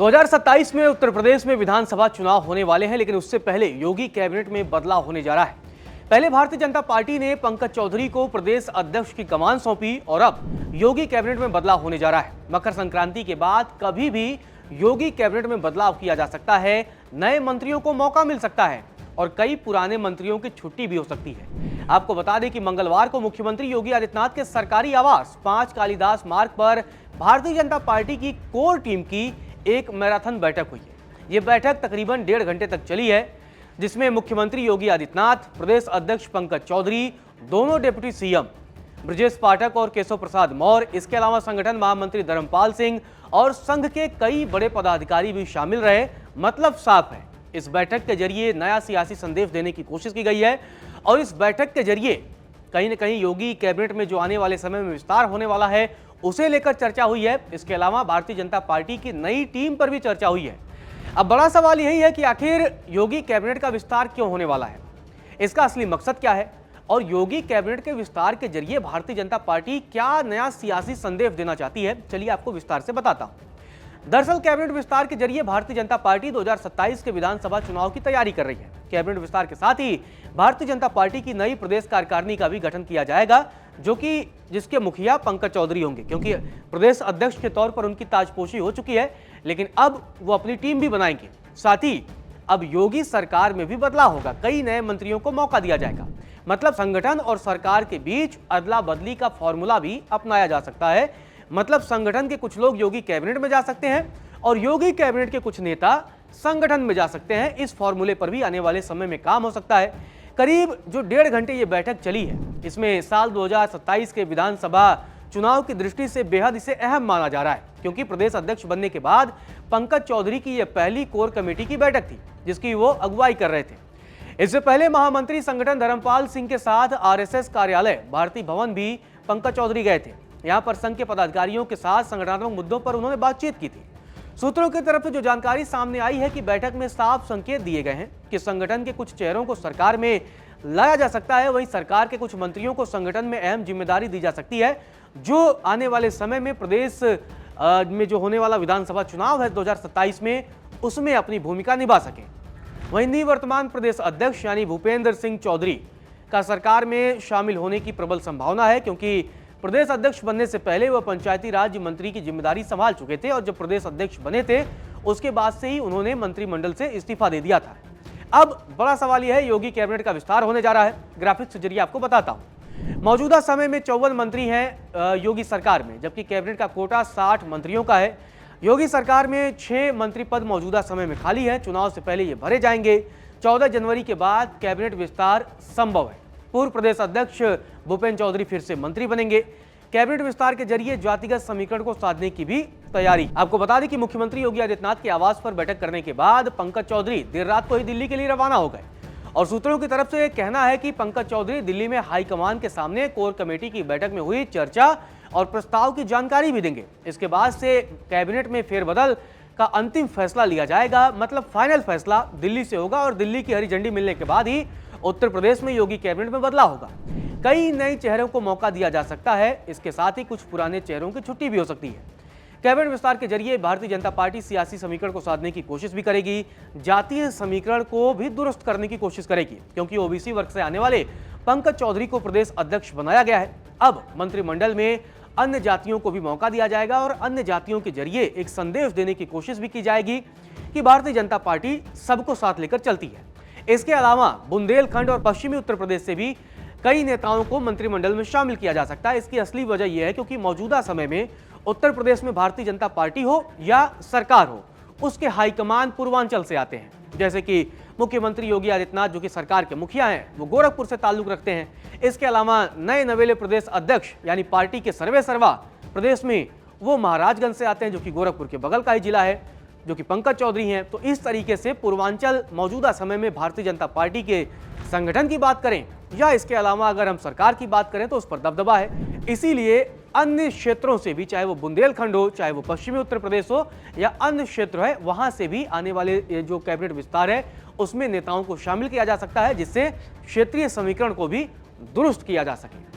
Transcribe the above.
2027 में उत्तर प्रदेश में विधानसभा चुनाव होने वाले हैं, लेकिन उससे पहले योगी कैबिनेट में बदलाव होने जा रहा है। पहले भारतीय जनता पार्टी ने पंकज चौधरी को प्रदेश अध्यक्ष की कमान सौंपी और अब योगी कैबिनेट में बदलाव होने जा रहा है। मकर संक्रांति के बाद कभी भी योगी कैबिनेट में बदलाव किया जा सकता है, नए मंत्रियों को मौका मिल सकता है और कई पुराने मंत्रियों की छुट्टी भी हो सकती है। आपको बता दें कि मंगलवार को मुख्यमंत्री योगी आदित्यनाथ के सरकारी आवास 5 कालिदास मार्ग पर भारतीय जनता पार्टी की कोर टीम की एक मैराथन बैठक हुई है। ये बैठक तकरीबन 1.5 घंटे तक चली है, जिसमें मुख्यमंत्री योगी आदित्यनाथ, प्रदेश अध्यक्ष पंकज चौधरी, दोनों डिप्टी सीएम ब्रजेश पाठक और केशव प्रसाद मौर्य, इसके अलावा संगठन महामंत्री धर्मपाल सिंह और संघ के कई बड़े पदाधिकारी भी शामिल रहे। मतलब साफ है, इस बैठक के जरिए नया सियासी संदेश देने की कोशिश की गई है और इस बैठक के जरिए कहीं न कहीं योगी कैबिनेट में जो आने वाले समय में विस्तार होने वाला है उसे लेकर चर्चा हुई है। इसके अलावा भारतीय जनता पार्टी की नई टीम पर भी चर्चा हुई है। अब बड़ा सवाल यही है कि आखिर योगी कैबिनेट का विस्तार क्यों होने वाला है, इसका असली मकसद क्या है और योगी कैबिनेट के विस्तार के जरिए भारतीय जनता पार्टी क्या नया सियासी संदेश देना चाहती है, चलिए आपको विस्तार से बताता हूं। दरअसल कैबिनेट विस्तार के जरिए भारतीय जनता पार्टी 2027 के विधानसभा चुनाव की तैयारी कर रही है। कैबिनेट विस्तार के साथ ही भारतीय जनता पार्टी की नई प्रदेश कार्यकारिणी का भी गठन किया जाएगा, जिसके मुखिया पंकज चौधरी होंगे, क्योंकि प्रदेश अध्यक्ष के तौर पर उनकी ताजपोशी हो चुकी है, लेकिन अब वो अपनी टीम भी बनाएंगे। साथ ही अब योगी सरकार में भी बदलाव होगा, कई नए मंत्रियों को मौका दिया जाएगा। मतलब संगठन और सरकार के बीच अदला बदली का फॉर्मूला भी अपनाया जा सकता है। मतलब संगठन के कुछ लोग योगी कैबिनेट में जा सकते हैं और योगी कैबिनेट के कुछ नेता संगठन में जा सकते हैं। इस फॉर्मूले पर भी आने वाले समय में काम हो सकता है। करीब जो 1.5 घंटे ये बैठक चली है, इसमें साल 2027 के विधानसभा चुनाव की दृष्टि से बेहद इसे अहम माना जा रहा है, क्योंकि प्रदेश अध्यक्ष बनने के बाद पंकज चौधरी की यह पहली कोर कमेटी की बैठक थी जिसकी वो अगुवाई कर रहे थे। इससे पहले महामंत्री संगठन धर्मपाल सिंह के साथ आरएसएस कार्यालय भारती भवन भी पंकज चौधरी गए थे। यहां पर संघ के पदाधिकारियों के साथ संगठनात्मक मुद्दों पर उन्होंने बातचीत की थी। सूत्रों की तरफ से जो जानकारी सामने आई है कि बैठक में साफ संकेत दिए गए हैं कि संगठन के कुछ चेहरों को सरकार में लाया जा सकता है, वहीं सरकार के कुछ मंत्रियों को संगठन में अहम जिम्मेदारी दी जा सकती है, जो आने वाले समय में प्रदेश में जो होने वाला विधानसभा चुनाव है 2027 में, उसमें अपनी भूमिका निभा सके। वहीं निवर्तमान प्रदेश अध्यक्ष यानी भूपेंद्र सिंह चौधरी का सरकार में शामिल होने की प्रबल संभावना है, क्योंकि प्रदेश अध्यक्ष बनने से पहले वह पंचायती राज मंत्री की जिम्मेदारी संभाल चुके थे और जब प्रदेश अध्यक्ष बने थे उसके बाद से ही उन्होंने मंत्रिमंडल से इस्तीफा दे दिया था। अब बड़ा सवाल यह है, योगी कैबिनेट का विस्तार होने जा रहा है। ग्राफिक्स के जरिए आपको बताता हूं। मौजूदा समय में 54 मंत्री हैं योगी सरकार में, जबकि कैबिनेट का कोटा 60 मंत्रियों का है। योगी सरकार में 6 मंत्री पद मौजूदा समय में खाली है, चुनाव से पहले ये भरे जाएंगे। 14 जनवरी के बाद कैबिनेट विस्तार संभव है। पूर्व प्रदेश अध्यक्ष भूपेंद्र चौधरी फिर से मंत्री बनेंगे। कैबिनेट विस्तार के जरिए जातिगत समीकरण को साधने की भी तैयारी। आपको बता दें कि मुख्यमंत्री योगी आदित्यनाथ के आवास पर बैठक करने के बाद पंकज चौधरी देर रात को ही दिल्ली के लिए रवाना हो गए और सूत्रों की तरफ से कहना है कि पंकज चौधरी दिल्ली में हाईकमान के सामने कोर कमेटी की बैठक में हुई चर्चा और प्रस्ताव की जानकारी भी देंगे। इसके बाद से कैबिनेट में फेरबदल का अंतिम फैसला लिया जाएगा। मतलब फाइनल फैसला दिल्ली से होगा और दिल्ली की हरी झंडी मिलने के बाद ही उत्तर प्रदेश में योगी कैबिनेट में बदलाव होगा। कई नए चेहरों को मौका दिया जा सकता है, इसके साथ ही कुछ पुराने चेहरों की छुट्टी भी हो सकती है। कैबिनेट विस्तार के जरिए भारतीय जनता पार्टी सियासी समीकरण को साधने की कोशिश भी करेगी, जातीय समीकरण को भी दुरुस्त करने की कोशिश करेगी, क्योंकि ओबीसी वर्ग से आने वाले पंकज चौधरी को प्रदेश अध्यक्ष बनाया गया है। अब मंत्रिमंडल में अन्य जातियों को भी मौका दिया जाएगा और अन्य जातियों के जरिए एक संदेश देने की कोशिश भी की जाएगी कि भारतीय जनता पार्टी सबको साथ लेकर चलती है। इसके अलावा बुंदेलखंड और पश्चिमी उत्तर प्रदेश से भी कई नेताओं को मंत्रिमंडल में शामिल किया जा सकता है। इसकी असली वजह यह है क्योंकि मौजूदा समय में उत्तर प्रदेश में भारतीय जनता पार्टी हो या सरकार हो, उसके हाईकमान पूर्वांचल से आते हैं। जैसे कि मुख्यमंत्री योगी आदित्यनाथ जो कि सरकार के मुखिया हैं, वो गोरखपुर से ताल्लुक रखते हैं। इसके अलावा नए नवेले प्रदेश अध्यक्ष यानी पार्टी के सर्वे सर्वा प्रदेश में वो महाराजगंज से आते हैं, जो कि गोरखपुर के बगल का ही जिला है, जो कि पंकज चौधरी हैं। तो इस तरीके से पूर्वांचल मौजूदा समय में भारतीय जनता पार्टी के संगठन की बात करें या इसके अलावा अगर हम सरकार की बात करें तो उस पर दबदबा है। इसीलिए अन्य क्षेत्रों से भी, चाहे वो बुंदेलखंड हो, चाहे वो पश्चिमी उत्तर प्रदेश हो या अन्य क्षेत्र है, वहां से भी आने वाले जो कैबिनेट विस्तार है उसमें नेताओं को शामिल किया जा सकता है, जिससे क्षेत्रीय समीकरण को भी दुरुस्त किया जा सके।